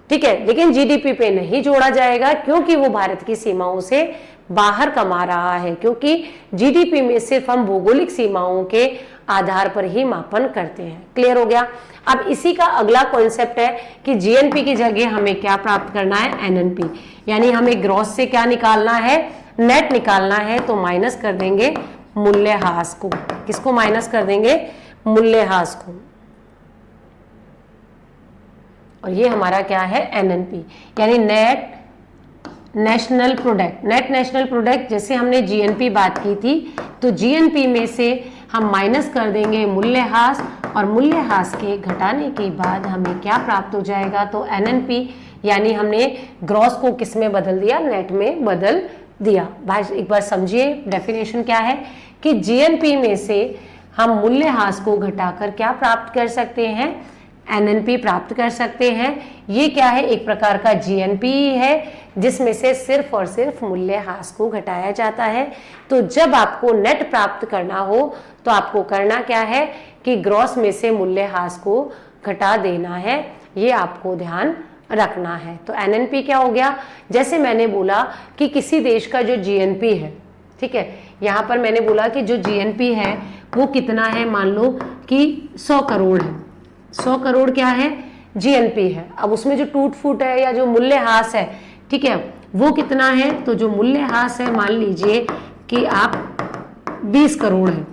ठीक है। लेकिन जीडीपी पे नहीं जोड़ा जाएगा क्योंकि वो भारत की सीमाओं से बाहर कमा रहा है, क्योंकि जीडीपी में सिर्फ हम भौगोलिक सीमाओं के आधार पर ही मापन करते हैं। क्लियर हो गया। अब इसी का अगला कॉन्सेप्ट है कि जीएनपी की जगह हमें क्या प्राप्त करना है, एनएनपी, यानी हमें ग्रॉस से क्या निकालना है, नेट निकालना है। तो माइनस कर देंगे मूल्यह्रास को, किसको माइनस कर देंगे, मूल्यह्रास को, और ये हमारा क्या है, एनएनपी, यानी net national product. Net national product, जैसे हमने जीएनपी बात की थी, तो जीएनपी में से हम माइनस कर देंगे मूल्यह्रास, और मूल्यह्रास के घटाने के बाद हमें क्या प्राप्त हो जाएगा, तो एनएनपी, यानी हमने ग्रॉस को किस में बदल दिया, नेट में बदल दिया। भाई एक बार समझिए डेफिनेशन क्या है कि जीएनपी में से हम मूल्यह्रास को घटाकर क्या प्राप्त कर सकते हैं, एनएनपी प्राप्त कर सकते हैं। ये क्या है, एक प्रकार का जीएनपी है जिसमें से सिर्फ और सिर्फ मूल्यह्रास को घटाया जाता है। तो जब आपको नेट प्राप्त करना हो तो आपको करना क्या है कि ग्रॉस में से मूल्यह्रास को घटा देना है, ये आपको ध्यान रखना है। तो एनएनपी क्या हो गया, जैसे मैंने बोला कि किसी देश का जो जीएनपी है, ठीक है, यहाँ पर मैंने बोला कि जो जीएनपी है वो कितना है, मान लो कि 100 करोड़ है। 100 करोड़ क्या है, जीएनपी है। अब उसमें जो टूट फूट है या जो मूल्यह्रास है, ठीक है, वो कितना है, तो जो मूल्यह्रास है मान लीजिए कि आप 20 करोड़ है,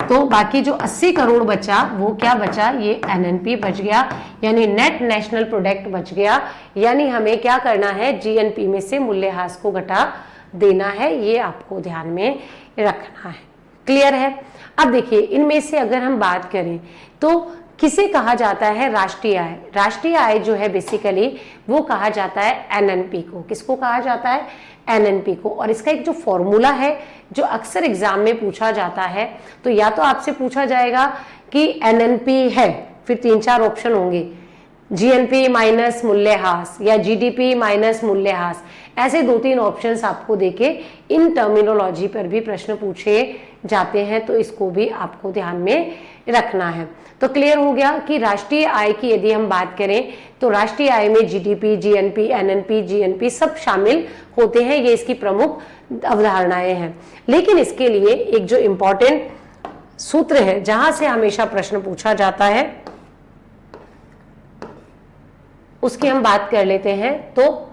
तो बाकी जो 80 करोड़ बचा वो क्या बचा, ये एनएनपी बच गया, यानी नेट नेशनल प्रोडक्ट बच गया। यानी हमें क्या करना है, जीएनपी में से मूल्यह्रास को घटा देना है, ये आपको ध्यान में रखना है। क्लियर है। अब देखिए इनमें से अगर हम बात करें तो किसे कहा जाता है राष्ट्रीय आय। राष्ट्रीय आय जो है बेसिकली वो कहा जाता है एनएनपी को। किसको कहा जाता है, एनएनपी को। और इसका एक जो फॉर्मूला है जो अक्सर एग्जाम में पूछा जाता है, तो या तो आपसे पूछा जाएगा कि एनएनपी है, फिर 3-4 ऑप्शन होंगे, जीएनपी माइनस मूल्यह्रास या जीडीपी माइनस मूल्यह्रास, ऐसे 2-3 ऑप्शंस आपको देके इन टर्मिनोलॉजी पर भी प्रश्न पूछे जाते हैं, तो इसको भी आपको ध्यान में रखना है। तो क्लियर हो गया कि राष्ट्रीय आय की यदि हम बात करें तो राष्ट्रीय आय में जीडीपी, जीएनपी, एनएनपी, जीएनपी सब शामिल होते हैं, ये इसकी प्रमुख अवधारणाएं हैं। लेकिन इसके लिए एक जो इंपॉर्टेंट सूत्र है जहां से हमेशा प्रश्न पूछा जाता है उसकी हम बात कर लेते हैं। तो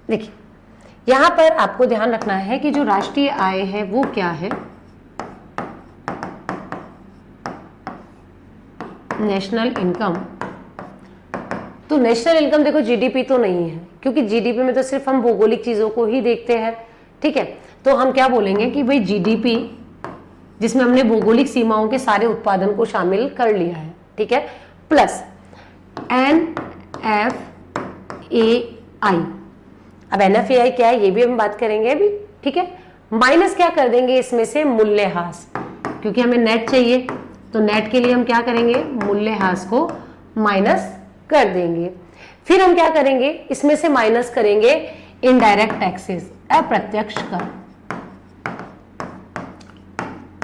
देखिए यहां पर आपको ध्यान रखना है कि जो राष्ट्रीय आय है वो क्या है, नेशनल इनकम। तो नेशनल इनकम देखो जीडीपी तो नहीं है, क्योंकि जीडीपी में तो सिर्फ हम भौगोलिक चीजों को ही देखते हैं, ठीक है। तो हम क्या बोलेंगे कि भाई जीडीपी जिसमें हमने भौगोलिक सीमाओं के सारे उत्पादन को शामिल कर लिया है, ठीक है, प्लस NFAI। अब NFAI क्या है ये भी हम बात करेंगे अभी, ठीक है। माइनस क्या कर देंगे इसमें से, मूल्यह्रास, क्योंकि हमें नेट चाहिए, तो नेट के लिए हम क्या करेंगे, मूल्यह्रास को माइनस कर देंगे। फिर हम क्या करेंगे, इसमें से माइनस करेंगे इनडायरेक्ट टैक्सेस, अप्रत्यक्ष कर,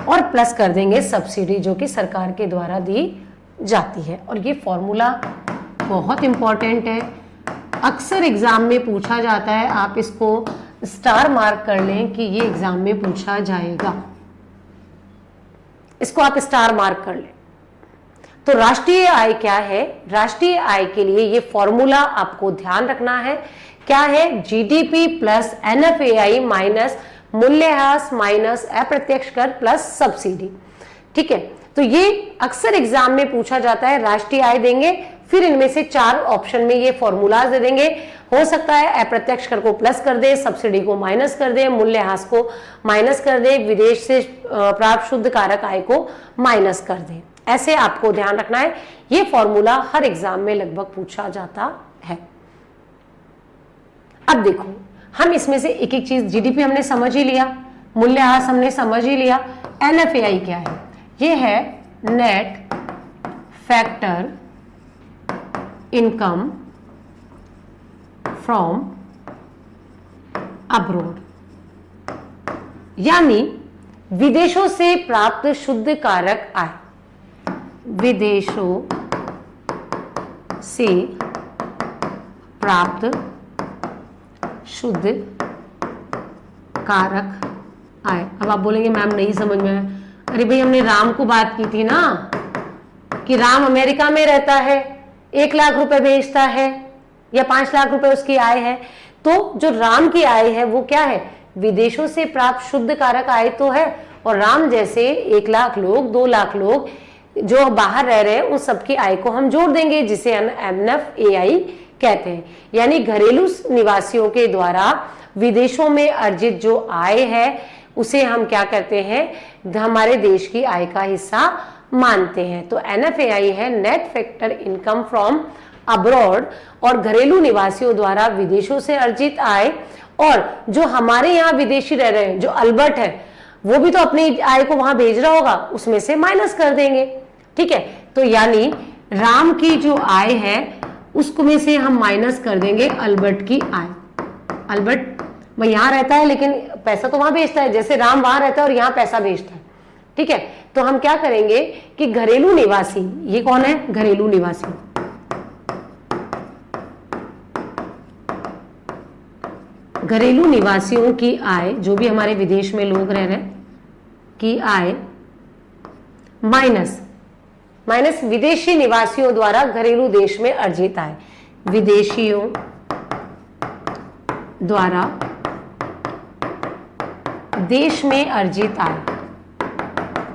और प्लस कर देंगे सब्सिडी जो कि सरकार के द्वारा दी जाती है। और ये फॉर्मूला बहुत इंपॉर्टेंट है, अक्सर एग्जाम में पूछा जाता है, आप इसको स्टार मार्क कर लें कि ये एग्जाम में पूछा जाएगा, इसको आप स्टार मार्क कर लें। तो राष्ट्रीय आय क्या है, राष्ट्रीय आय के लिए ये फॉर्मूला आपको ध्यान रखना है, क्या है, जीडीपी प्लस NFAI माइनस मूल्यह्रास माइनस अप्रत्यक्ष कर प्लस सब्सिडी, ठीक है। तो ये अक्सर एग्जाम में पूछा जाता है, राष्ट्रीय आय देंगे, फिर इनमें से 4 ऑप्शन में ये फॉर्मूलाज दे देंगे। हो सकता है अप्रत्यक्ष कर को प्लस कर दे, सब्सिडी को माइनस कर दे, मूल्यह्रास को माइनस कर दे, विदेश से प्राप्त शुद्ध कारक आय को माइनस कर दे। ऐसे आपको ध्यान रखना है, ये फॉर्मूला हर एग्जाम में लगभग पूछा जाता है। अब देखो हम इसमें से एक एक चीज, जीडीपी हमने समझ ही लिया, मूल्यह्रास हमने समझ ही लिया, NFAI क्या है, ये है net factor income from abroad, यानी विदेशों से प्राप्त शुद्ध कारक आय, विदेशों से प्राप्त शुद्ध कारक आय। अब आप बोलेंगे मैम नहीं समझ में आया, अरे भाई हमने राम को बात की थी ना कि राम अमेरिका में रहता है, 1 लाख रुपए बेचता है या 5 लाख रुपए उसकी आय है, तो जो राम की आय है वो क्या है, विदेशों से प्राप्त शुद्ध कारक आय तो है, और राम जैसे 1 लाख लोग, 2 लाख लोग जो बाहर रह रहे हैं उन सबकी आय को हम जोड़ देंगे, जिसे NFAI कहते हैं। यानी घरेलू निवासियों के द्वारा विदेशों में अर्जित जो आय है उसे हम क्या करते हैं, हमारे देश की आय का हिस्सा मानते हैं। तो NFAI है net factor income from abroad, और घरेलू निवासियों द्वारा विदेशों से अर्जित आय, और जो हमारे यहाँ विदेशी रह रहे हैं, जो अल्बर्ट है, वो भी तो अपनी आय को वहां भेज रहा होगा, उसमें से माइनस कर देंगे, ठीक है। तो यानी राम की जो आय है उसको में से हम माइनस कर देंगे अल्बर्ट की आय। अल्बर्ट वह यहाँ रहता है लेकिन पैसा तो वहां भेजता है, जैसे राम वहां रहता है और यहाँ पैसा भेजता है, ठीक है। तो हम क्या करेंगे कि घरेलू निवासी, ये कौन है, घरेलू निवासी, घरेलू निवासियों की आय, जो भी हमारे विदेश में लोग रह रहे हैं, की आय माइनस विदेशी निवासियों द्वारा घरेलू देश में अर्जित आय, विदेशियों द्वारा देश में अर्जित आय,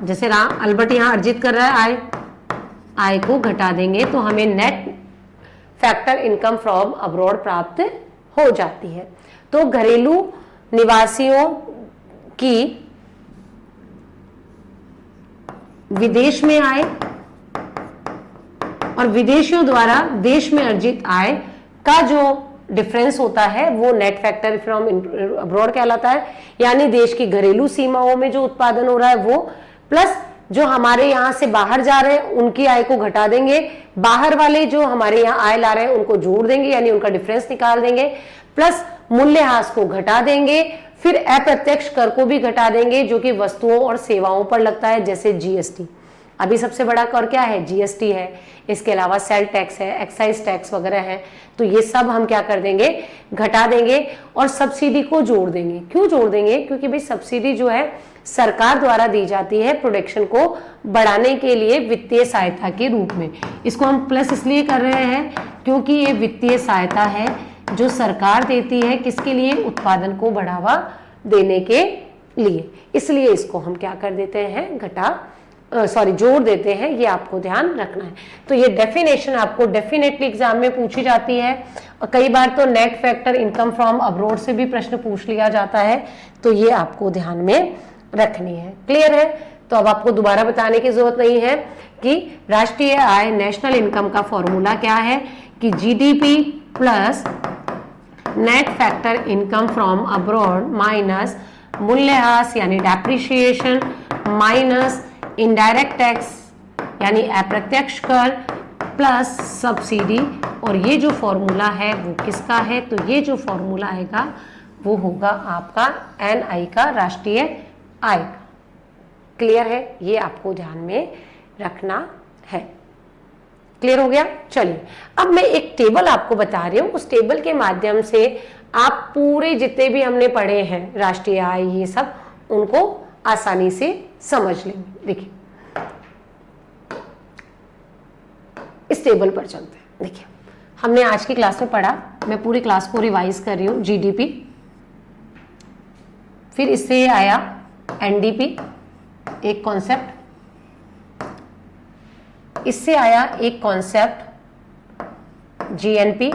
जैसे अल्बर्ट यहां अर्जित कर रहा है आय को घटा देंगे तो हमें net factor income from abroad प्राप्त हो जाती है। तो घरेलू निवासियों की विदेश में आय और विदेशियों द्वारा देश में अर्जित आय का जो डिफरेंस होता है वो नेट फैक्टर फ्रॉम अब्रॉड कहलाता है, यानी देश की घरेलू सीमाओं में जो उत्पादन हो रहा है वो, प्लस जो हमारे यहां से बाहर जा रहे हैं उनकी आय को घटा देंगे, बाहर वाले जो हमारे यहाँ आय ला रहे हैं उनको जोड़ देंगे, यानी उनका डिफरेंस निकाल देंगे, प्लस मूल्यह्रास को घटा देंगे, फिर अप्रत्यक्ष कर को भी घटा देंगे जो कि वस्तुओं और सेवाओं पर लगता है, जैसे जीएसटी। अभी सबसे बड़ा कर क्या है? जीएसटी है, इसके अलावा सेल टैक्स है, एक्साइज टैक्स वगैरह है। तो ये सब हम क्या कर देंगे? घटा देंगे और सब्सिडी को जोड़ देंगे। क्यों जोड़ देंगे? क्योंकि भाई सब्सिडी जो है सरकार द्वारा दी जाती है प्रोडक्शन को बढ़ाने के लिए वित्तीय सहायता के रूप में। इसको हम प्लस इसलिए कर रहे हैं क्योंकि ये वित्तीय सहायता है जो सरकार देती है, किसके लिए? उत्पादन को बढ़ावा देने के लिए। इसलिए इसको हम क्या कर देते हैं? जोड़ देते हैं। ये आपको ध्यान रखना है। तो ये डेफिनेशन आपको डेफिनेटली एग्जाम में पूछी जाती है और कई बार तो net factor income from abroad से भी प्रश्न पूछ लिया जाता है, तो ये आपको ध्यान में रखनी है। क्लियर है? तो अब आपको दोबारा बताने की जरूरत नहीं है कि राष्ट्रीय आय, नेशनल इनकम का फॉर्मूला क्या है कि GDP plus net factor income from abroad minus मूल्यह्रास यानी डेप्रिसिएशन माइनस इनडायरेक्ट टैक्स यानी अप्रत्यक्ष कर प्लस सब्सिडी। और ये जो फॉर्मूला है वो किसका है? तो ये जो फॉर्मूला आएगा वो होगा आपका एनआई का, राष्ट्रीय आय का। क्लियर है? ये आपको ध्यान में रखना है। क्लियर हो गया? चलिए अब मैं एक टेबल आपको बता रही हूं, उस टेबल के माध्यम से आप पूरे जितने भी हमने पढ़े हैं राष्ट्रीय आय ये सब, उनको आसानी से समझ लेंगे। देखिए इस टेबल पर चलते हैं। देखिए हमने आज की क्लास में पढ़ा, मैं पूरी क्लास को रिवाइज कर रही हूं। जीडीपी, फिर इससे आया एनडीपी एक कॉन्सेप्ट, इससे आया एक कॉन्सेप्ट जीएनपी,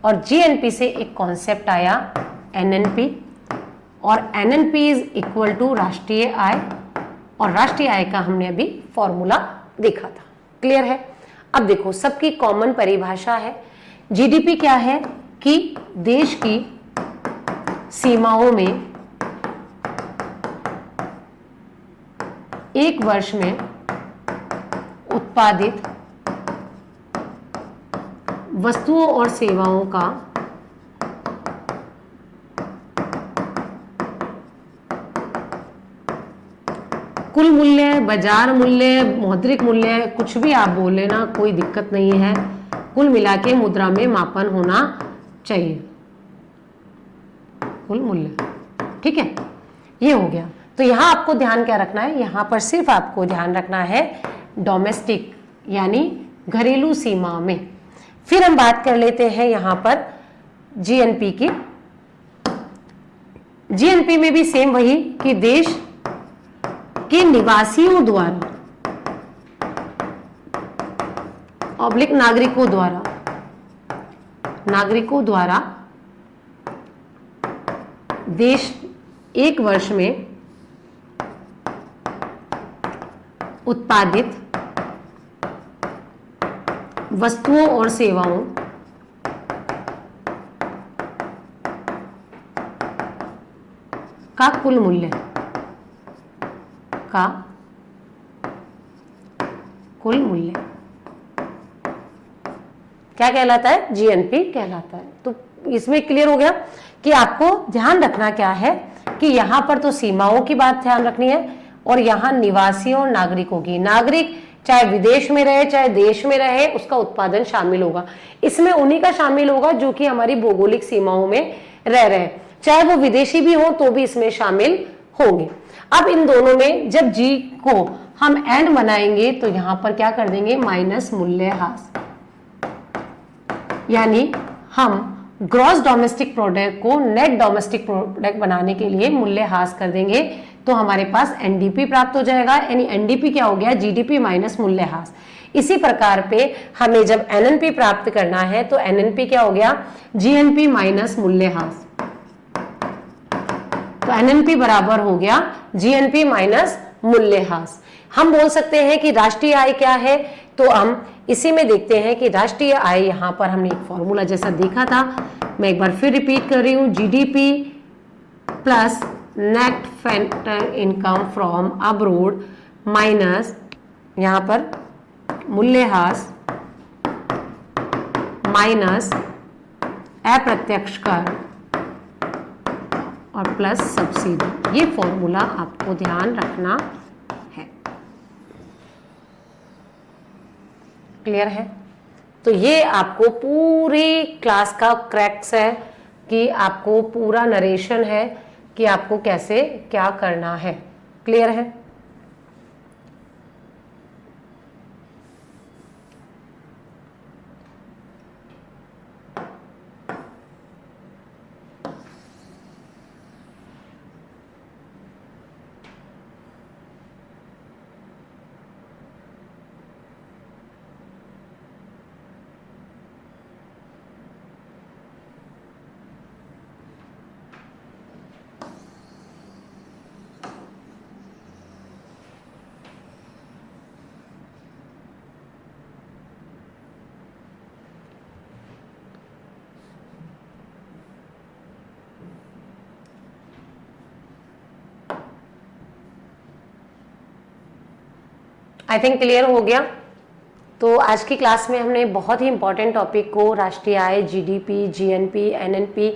और जीएनपी से एक कॉन्सेप्ट आया एनएनपी, और एनएनपी इज इक्वल टू राष्ट्रीय आय, और राष्ट्रीय आय का हमने अभी फॉर्मूला देखा था। क्लियर है? अब देखो सबकी कॉमन परिभाषा है। जीडीपी क्या है कि देश की सीमाओं में एक वर्ष में उत्पादित वस्तुओं और सेवाओं का कुल मूल्य, बाजार मूल्य, मौद्रिक मूल्य, कुछ भी आप बोल लेना, कोई दिक्कत नहीं है, कुल मिला के मुद्रा में मापन होना चाहिए कुल मूल्य। ठीक है, ये हो गया। तो यहां आपको ध्यान क्या रखना है? यहां पर सिर्फ आपको ध्यान रखना है डोमेस्टिक यानी घरेलू सीमा में। फिर हम बात कर लेते हैं यहां पर जीएनपी की। जीएनपी में भी सेम वही कि देश के निवासियों द्वारा ऑब्लिक नागरिकों द्वारा देश एक वर्ष में उत्पादित वस्तुओं और सेवाओं का कुल मूल्य क्या कहलाता है? जीएनपी कहलाता है। तो इसमें क्लियर हो गया कि आपको ध्यान रखना क्या है कि यहां पर तो सीमाओं की बात ध्यान रखनी है और यहां निवासियों और नागरिकों की। नागरिक चाहे विदेश में रहे चाहे देश में रहे, उसका उत्पादन शामिल होगा। इसमें उन्हीं का शामिल होगा जो कि हमारी भौगोलिक सीमाओं में रह रहे हैं, चाहे वो विदेशी भी हो तो भी इसमें शामिल होंगे। अब इन दोनों में जब जी को हम एंड बनाएंगे तो यहां पर क्या कर देंगे, माइनस मूल्यह्रास, यानी हम ग्रॉस डोमेस्टिक प्रोडक्ट को नेट डोमेस्टिक प्रोडक्ट बनाने के लिए मूल्यह्रास कर देंगे, तो हमारे पास एनडीपी प्राप्त हो जाएगा। यानी एनडीपी क्या हो गया, जीडीपी माइनस मूल्यह्रास। इसी प्रकार पे हमें जब एनएनपी प्राप्त करना है तो एनएनपी क्या हो गया, जीएनपी माइनस मूल्यह्रास। तो एनएनपी बराबर हो गया जीएनपी माइनस मूल्यह्रास। हम बोल सकते हैं कि राष्ट्रीय आय क्या है, तो हम इसी में देखते हैं कि राष्ट्रीय आय, यहां पर हमने एक फॉर्मूला जैसा देखा था, मैं एक बार फिर रिपीट कर रही हूं, GDP plus net factor income from abroad minus यहां पर मूल्यह्रास माइनस अप्रत्यक्ष कर और प्लस सब्सिडी। ये फॉर्मूला आपको ध्यान रखना है। क्लियर है? तो ये आपको पूरी क्लास का क्रैक्स है कि आपको पूरा नरेशन है कि आपको कैसे क्या करना है। क्लियर है? आई थिंक क्लियर हो गया। तो आज की क्लास में हमने बहुत ही इंपॉर्टेंट टॉपिक को राष्ट्रीय आय, जीडीपी, जीएनपी, एनएनपी,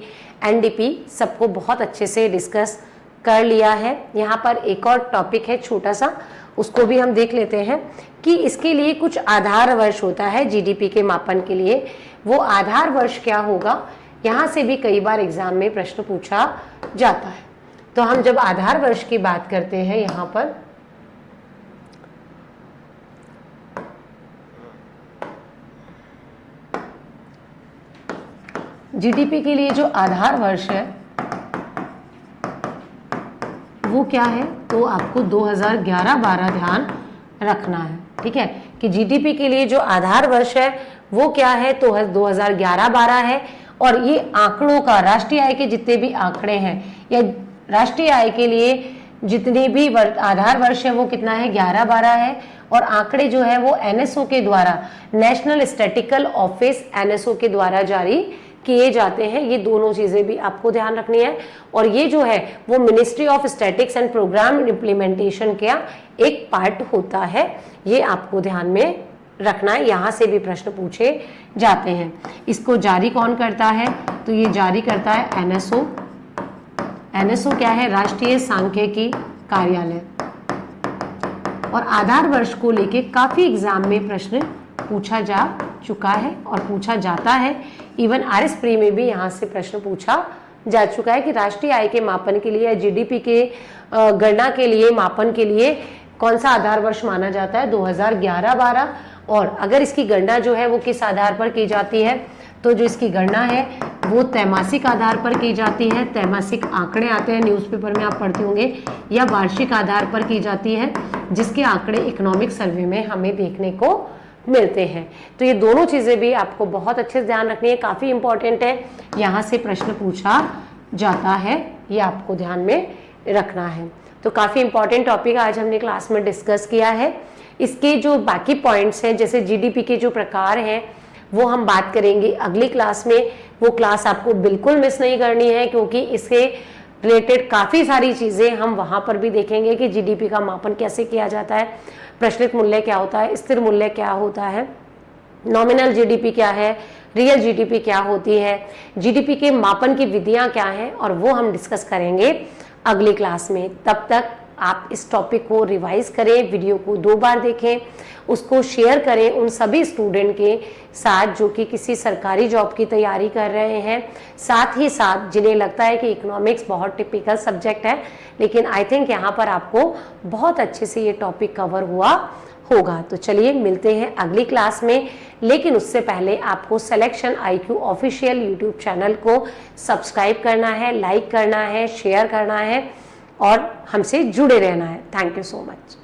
एनडीपी सबको बहुत अच्छे से डिस्कस कर लिया है। यहाँ पर एक और टॉपिक है छोटा सा, उसको भी हम देख लेते हैं कि इसके लिए कुछ आधार वर्ष होता है जीडीपी के मापन के लिए। वो आधार वर्ष क्या होगा, यहाँ से भी कई बार एग्जाम में प्रश्न पूछा जाता है। तो हम जब आधार वर्ष की बात करते हैं, यहाँ पर जीडीपी के लिए जो आधार वर्ष है वो क्या है, तो आपको 2011-12 ध्यान रखना है। ठीक है कि जीडीपी के लिए जो आधार वर्ष है वो क्या है, तो 2011-12 है। और ये आंकड़ों का, राष्ट्रीय आय के जितने भी आंकड़े हैं या राष्ट्रीय आय के लिए जितने भी आधार वर्ष है वो कितना है, 11-12 है। और आंकड़े जो है वो एनएसओ के द्वारा, नेशनल स्टैटिस्टिकल ऑफिस एनएसओ के द्वारा जारी किए जाते हैं। ये दोनों चीजें भी आपको ध्यान रखनी है। और ये जो है वो ministry of statistics and programme implementation का एक पार्ट होता है, ये आपको ध्यान में रखना है। यहाँ से भी प्रश्न पूछे जाते हैं। इसको जारी कौन करता है, तो ये जारी करता है एनएसओ। एनएसओ क्या है, राष्ट्रीय सांख्यिकी कार्यालय। और आधार वर्ष को लेके काफी एग्जाम में प्रश्न पूछा जा चुका है और पूछा जाता है। इवन आरएस प्री में भी यहाँ से प्रश्न पूछा जा चुका है कि राष्ट्रीय आय के मापन के लिए, जीडीपी के गणना के लिए, मापन के लिए कौन सा आधार वर्ष माना जाता है, 2011-12। और अगर इसकी गणना जो है वो किस आधार पर की जाती है, तो जो इसकी गणना है वो त्रैमासिक आधार पर की जाती है। त्रैमासिक आंकड़े आते हैं, न्यूज़पेपर में आप पढ़ते होंगे, या वार्षिक आधार पर की जाती है, जिसके आंकड़े इकोनॉमिक सर्वे में हमें देखने को मिलते हैं। तो ये दोनों चीजें भी आपको बहुत अच्छे से ध्यान रखनी है, काफी इंपॉर्टेंट है, यहाँ से प्रश्न पूछा जाता है, ये आपको ध्यान में रखना है। तो काफी इंपॉर्टेंट टॉपिक आज हमने क्लास में डिस्कस किया है। इसके जो बाकी पॉइंट्स हैं, जैसे जीडीपी के जो प्रकार हैं, वो हम बात करेंगे अगली क्लास में। वो क्लास आपको बिल्कुल मिस नहीं करनी है, क्योंकि इससे रिलेटेड काफ़ी सारी चीज़ें हम वहाँ पर भी देखेंगे कि जीडीपी का मापन कैसे किया जाता है, प्रचलित मूल्य क्या होता है, स्थिर मूल्य क्या होता है, नॉमिनल जीडीपी क्या है, रियल जीडीपी क्या होती है, जीडीपी के मापन की विधियाँ क्या हैं, और वो हम डिस्कस करेंगे अगली क्लास में। तब तक आप इस टॉपिक को रिवाइज करें, वीडियो को 2 बार देखें, उसको शेयर करें उन सभी स्टूडेंट के साथ जो कि किसी सरकारी जॉब की तैयारी कर रहे हैं, साथ ही साथ जिन्हें लगता है कि इकोनॉमिक्स बहुत टिपिकल सब्जेक्ट है, लेकिन आई थिंक यहाँ पर आपको बहुत अच्छे से ये टॉपिक कवर हुआ होगा। तो चलिए मिलते हैं अगली क्लास में, लेकिन उससे पहले आपको selection IQ official YouTube channel को सब्सक्राइब करना है, लाइक करना है, शेयर करना है और हमसे जुड़े रहना है। Thank you so much.